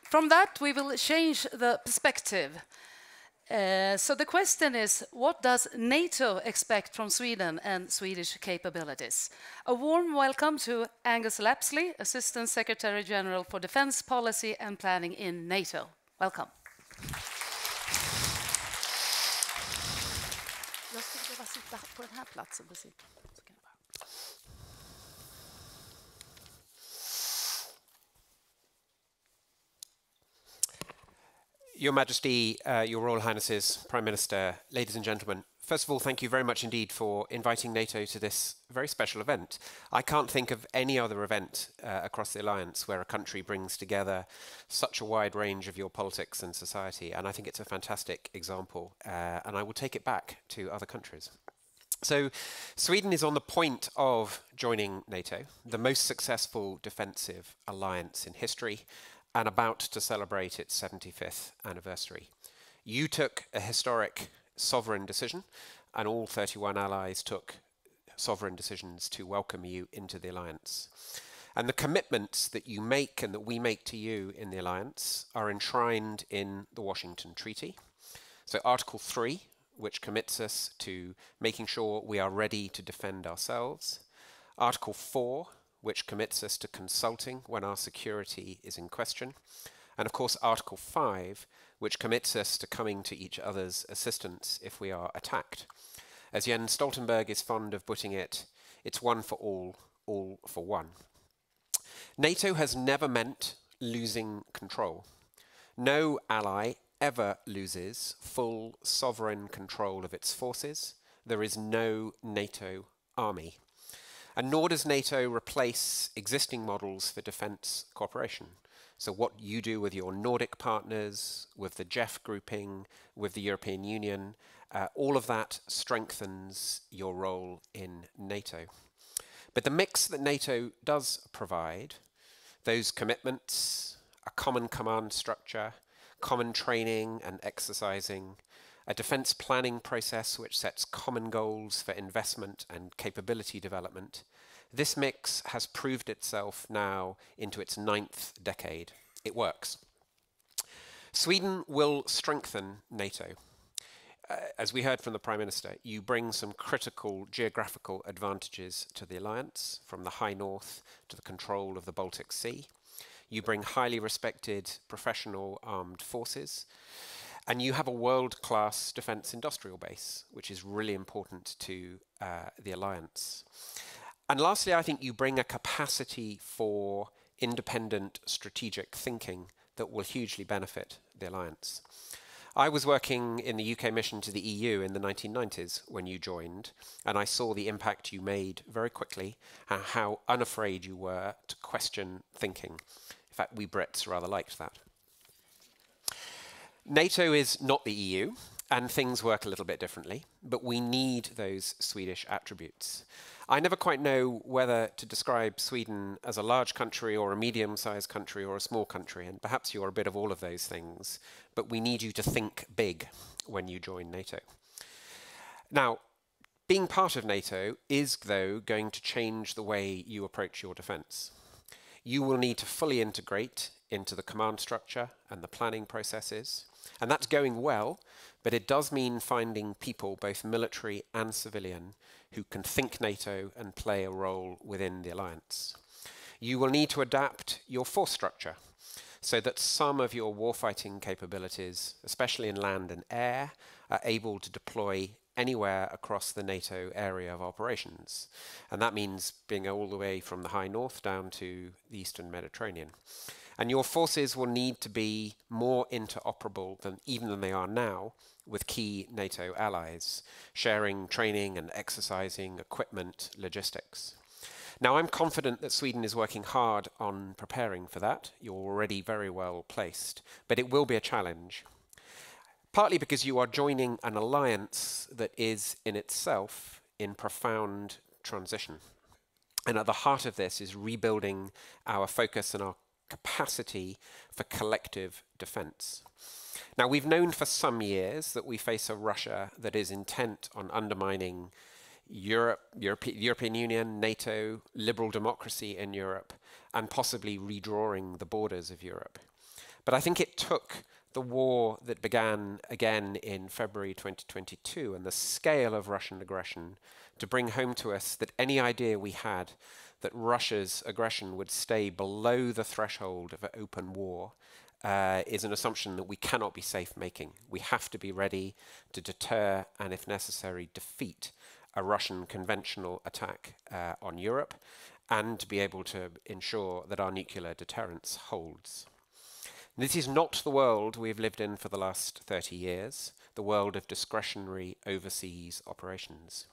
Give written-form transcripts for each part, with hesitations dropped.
From that, we will change the perspective. So the question is, what does NATO expect from Sweden and Swedish capabilities? A warm welcome to Angus Lapsley, Assistant Secretary General for Defence Policy and Planning in NATO. Welcome. Jag skulle behöva sitta på den här platsen. Your Majesty, Your Royal Highnesses, Prime Minister, ladies and gentlemen, first of all, thank you very much indeed for inviting NATO to this very special event. I can't think of any other event across the Alliance where a country brings together such a wide range of your politics and society, and I think it's a fantastic example, and I will take it back to other countries. So, Sweden is on the point of joining NATO, the most successful defensive alliance in history, and about to celebrate its 75th anniversary. You took a historic sovereign decision, and all 31 allies took sovereign decisions to welcome you into the alliance. And the commitments that you make and that we make to you in the alliance are enshrined in the Washington Treaty. So Article 3, which commits us to making sure we are ready to defend ourselves. Article 4, which commits us to consulting when our security is in question. And of course, Article 5, which commits us to coming to each other's assistance if we are attacked. As Jens Stoltenberg is fond of putting it, it's one for all for one. NATO has never meant losing control. No ally ever loses full sovereign control of its forces. There is no NATO army. And nor does NATO replace existing models for defence cooperation. So what you do with your Nordic partners, with the JEF grouping, with the European Union, all of that strengthens your role in NATO. But the mix that NATO does provide, those commitments, a common command structure, common training and exercising, a defence planning process which sets common goals for investment and capability development. This mix has proved itself now into its 9th decade. It works. Sweden will strengthen NATO. As we heard from the Prime Minister, you bring some critical geographical advantages to the alliance, from the high north to the control of the Baltic Sea. You bring highly respected professional armed forces. And you have a world-class defence industrial base, which is really important to the alliance. And lastly, I think you bring a capacity for independent strategic thinking that will hugely benefit the alliance. I was working in the UK mission to the EU in the 1990s when you joined, and I saw the impact you made very quickly, and how unafraid you were to question thinking. In fact, we Brits rather liked that. NATO is not the EU, and things work a little bit differently, but we need those Swedish attributes. I never quite know whether to describe Sweden as a large country or a medium-sized country or a small country, and perhaps you're a bit of all of those things, but we need you to think big when you join NATO. Now, being part of NATO is, though, going to change the way you approach your defence. You will need to fully integrate into the command structure and the planning processes. And that's going well, but it does mean finding people, both military and civilian, who can think NATO and play a role within the alliance. You will need to adapt your force structure so that some of your warfighting capabilities, especially in land and air, are able to deploy anywhere across the NATO area of operations. And that means being all the way from the high north down to the eastern Mediterranean. And your forces will need to be more interoperable than they are now with key NATO allies, sharing training and exercising, equipment, logistics. Now, I'm confident that Sweden is working hard on preparing for that. You're already very well placed, but it will be a challenge. Partly because you are joining an alliance that is in itself in profound transition. And at the heart of this is rebuilding our focus and our capacity for collective defence. Now, we've known for some years that we face a Russia that is intent on undermining European Union, NATO, liberal democracy in Europe, and possibly redrawing the borders of Europe. But I think it took the war that began again in February 2022 and the scale of Russian aggression to bring home to us that any idea we had that Russia's aggression would stay below the threshold of an open war is an assumption that we cannot be safe making. We have to be ready to deter and, if necessary, defeat a Russian conventional attack on Europe, and to be able to ensure that our nuclear deterrence holds. This is not the world we've lived in for the last 30 years, the world of discretionary overseas operations.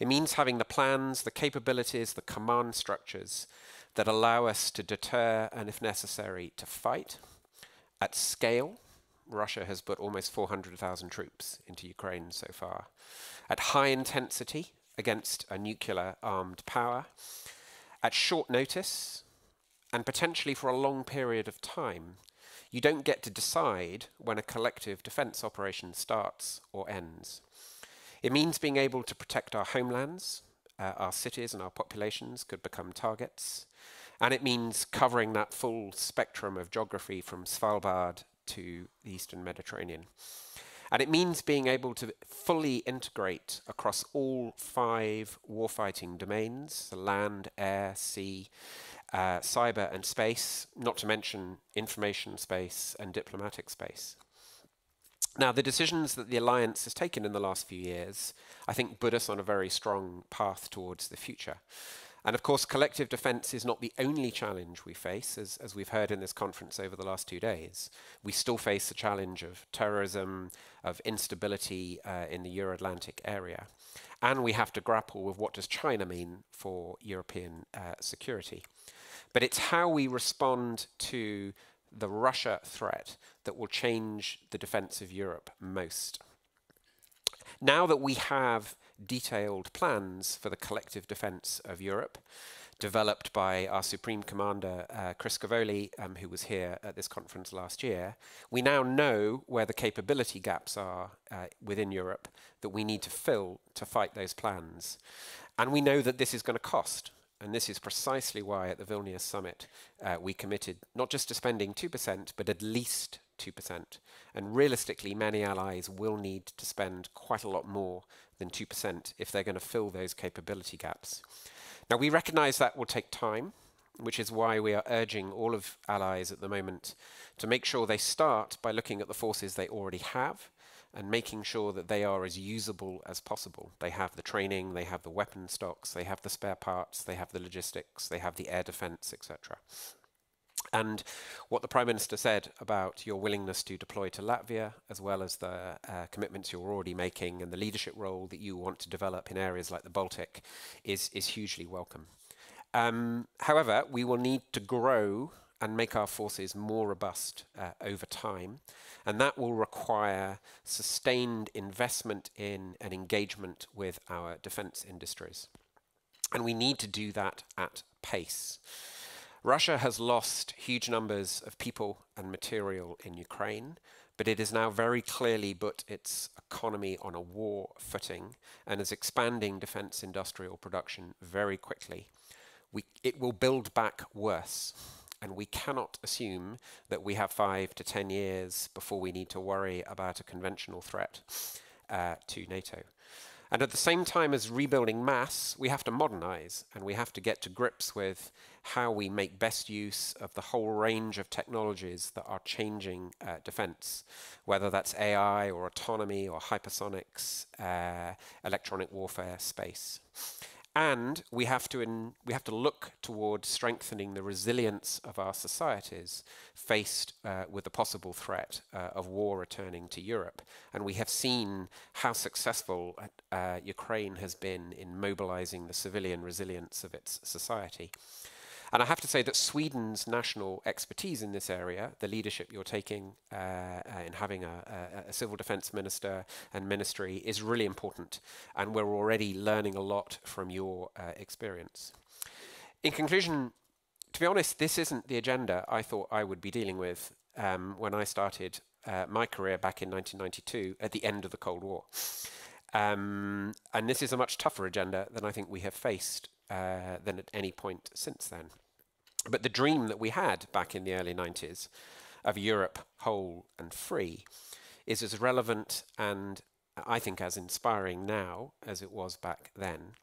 It means having the plans, the capabilities, the command structures that allow us to deter and, if necessary, to fight. At scale, Russia has put almost 400,000 troops into Ukraine so far. At high intensity against a nuclear armed power. At short notice, and potentially for a long period of time. You don't get to decide when a collective defence operation starts or ends. It means being able to protect our homelands, our cities and our populations could become targets. And it means covering that full spectrum of geography from Svalbard to the Eastern Mediterranean. And it means being able to fully integrate across all 5 warfighting domains, land, air, sea, cyber and space, not to mention information space and diplomatic space. Now, the decisions that the alliance has taken in the last few years, I think, put us on a very strong path towards the future. And of course, collective defence is not the only challenge we face, as we've heard in this conference over the last 2 days. We still face the challenge of terrorism, of instability in the Euro-Atlantic area. And we have to grapple with what does China mean for European security. But it's how we respond to the Russia threat that will change the defence of Europe most. Now that we have detailed plans for the collective defence of Europe, developed by our Supreme Commander, Chris Cavoli, who was here at this conference last year, we now know where the capability gaps are within Europe that we need to fill to fight those plans. And we know that this is going to cost. And this is precisely why at the Vilnius summit we committed not just to spending 2%, but at least 2%. And realistically, many allies will need to spend quite a lot more than 2% if they're going to fill those capability gaps. Now, we recognize that will take time, which is why we are urging all of allies at the moment to make sure they start by looking at the forces they already have and making sure that they are as usable as possible. They have the training, they have the weapon stocks, they have the spare parts, they have the logistics, they have the air defense, etc. And what the Prime Minister said about your willingness to deploy to Latvia, as well as the commitments you're already making and the leadership role that you want to develop in areas like the Baltic is hugely welcome. However, we will need to grow and make our forces more robust over time. And that will require sustained investment in and engagement with our defence industries. And we need to do that at pace. Russia has lost huge numbers of people and material in Ukraine, but it has now very clearly put its economy on a war footing and is expanding defence industrial production very quickly. It will build back worse. And we cannot assume that we have 5 to 10 years before we need to worry about a conventional threat to NATO. And at the same time as rebuilding mass, we have to modernize and we have to get to grips with how we make best use of the whole range of technologies that are changing defense, whether that's AI or autonomy or hypersonics, electronic warfare space. And we have to look towards strengthening the resilience of our societies faced with the possible threat of war returning to Europe. And we have seen how successful Ukraine has been in mobilizing the civilian resilience of its society. And I have to say that Sweden's national expertise in this area, the leadership you're taking in having a civil defence minister and ministry, is really important. And we're already learning a lot from your experience. In conclusion, to be honest, this isn't the agenda I thought I would be dealing with when I started my career back in 1992 at the end of the Cold War. And this is a much tougher agenda than I think we have faced than at any point since then. But the dream that we had back in the early 90s of Europe whole and free is as relevant and I think as inspiring now as it was back then.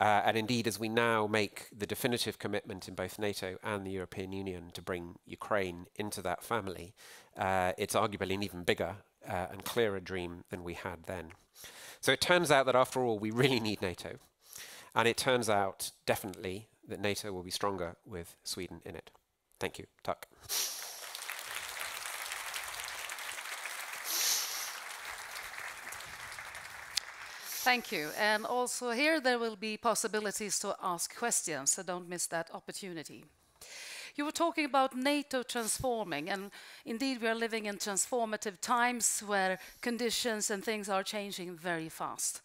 And indeed, as we now make the definitive commitment in both NATO and the European Union to bring Ukraine into that family, it's arguably an even bigger and clearer dream than we had then. So it turns out that after all, we really need NATO. And it turns out definitely that NATO will be stronger with Sweden in it. Thank you. Tack. Thank you. And also here there will be possibilities to ask questions, so don't miss that opportunity. You were talking about NATO transforming, and indeed we are living in transformative times where conditions and things are changing very fast.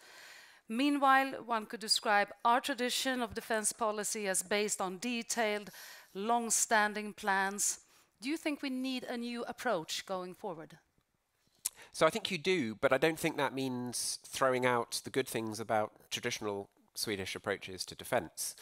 Meanwhile, one could describe our tradition of defense policy as based on detailed, long-standing plans. Do you think we need a new approach going forward? So I think you do, but I don't think that means throwing out the good things about traditional Swedish approaches to defence.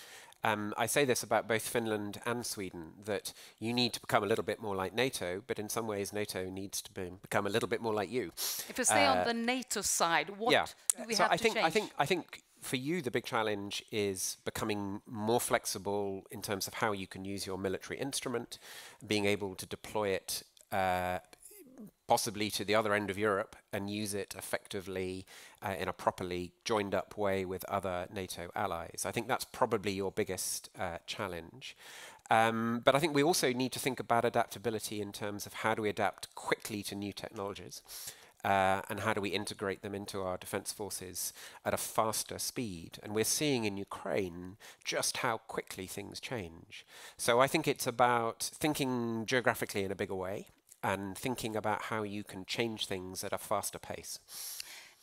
I say this about both Finland and Sweden, that you need to become a little bit more like NATO, but in some ways NATO needs to become a little bit more like you. If we stay on the NATO side, what do we have to change? I think for you the big challenge is becoming more flexible in terms of how you can use your military instrument, being able to deploy it possibly to the other end of Europe and use it effectively in a properly joined up way with other NATO allies. I think that's probably your biggest challenge. But I think we also need to think about adaptability in terms of how do we adapt quickly to new technologies and how do we integrate them into our defense forces at a faster speed. And we're seeing in Ukraine just how quickly things change. So I think it's about thinking geographically in a bigger way and thinking about how you can change things at a faster pace.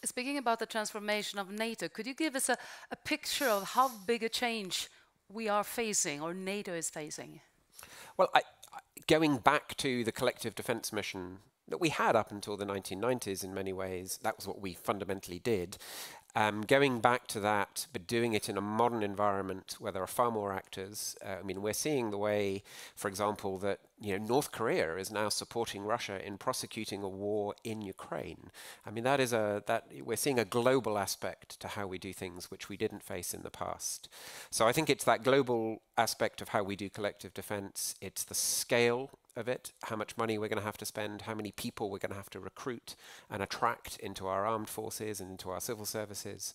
Speaking about the transformation of NATO, could you give us a picture of how big a change we are facing or NATO is facing? Well, going back to the collective defence mission that we had up until the 1990s in many ways, that was what we fundamentally did. Going back to that, but doing it in a modern environment where there are far more actors. I mean, we're seeing the way, for example, that North Korea is now supporting Russia in prosecuting a war in Ukraine. I mean, we're seeing a global aspect to how we do things which we didn't face in the past. So I think it's that global aspect of how we do collective defense. It's the scale of it, how much money we're going to have to spend, how many people we're going to have to recruit and attract into our armed forces and into our civil services,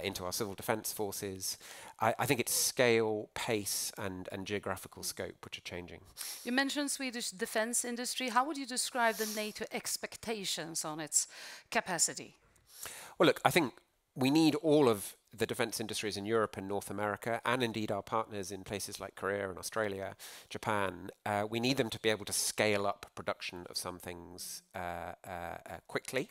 into our civil defense forces. I think it's scale, pace, and geographical scope which are changing. You mentioned Swedish defense industry. How would you describe the NATO expectations on its capacity? Well, look, I think we need all of the defense industries in Europe and North America, and indeed our partners in places like Korea and Australia, Japan. We need them to be able to scale up production of some things quickly.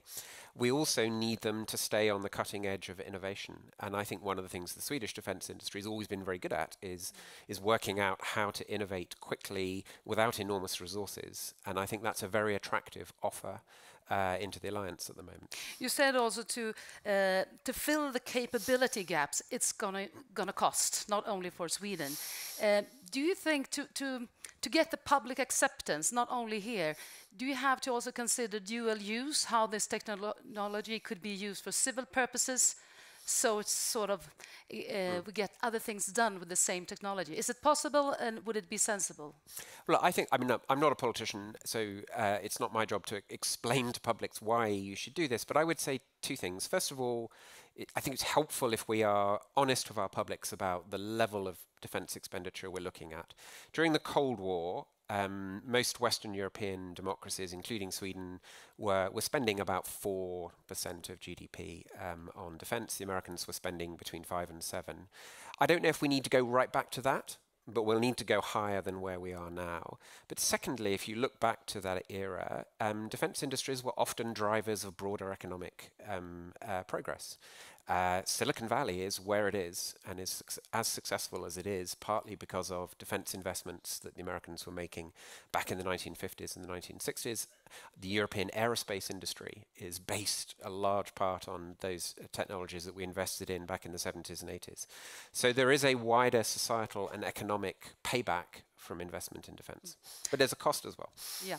We also need them to stay on the cutting edge of innovation. And I think one of the things the Swedish defense industry has always been very good at is working out how to innovate quickly without enormous resources. And I think that's a very attractive offer into the alliance at the moment. You said also to fill the capability gaps, it's gonna cost, not only for Sweden. Do you think to get the public acceptance, not only here, do you have to also consider dual use, how this technology could be used for civil purposes? So it's sort of, we get other things done with the same technology. Is it possible, and would it be sensible? Well, I'm not a politician, so it's not my job to explain to publics why you should do this, but I would say two things. First of all, I think it's helpful if we are honest with our publics about the level of defence expenditure we're looking at. During the Cold War, most Western European democracies, including Sweden, were spending about 4% of GDP on defence. The Americans were spending between 5 and 7. I don't know if we need to go right back to that, but we'll need to go higher than where we are now. But secondly, if you look back to that era, defence industries were often drivers of broader economic progress. Silicon Valley is where it is and is as successful as it is, partly because of defense investments that the Americans were making back in the 1950s and the 1960s. The European aerospace industry is based a large part on those technologies that we invested in back in the 70s and 80s. So there is a wider societal and economic payback from investment in defense. But there's a cost as well. Yeah.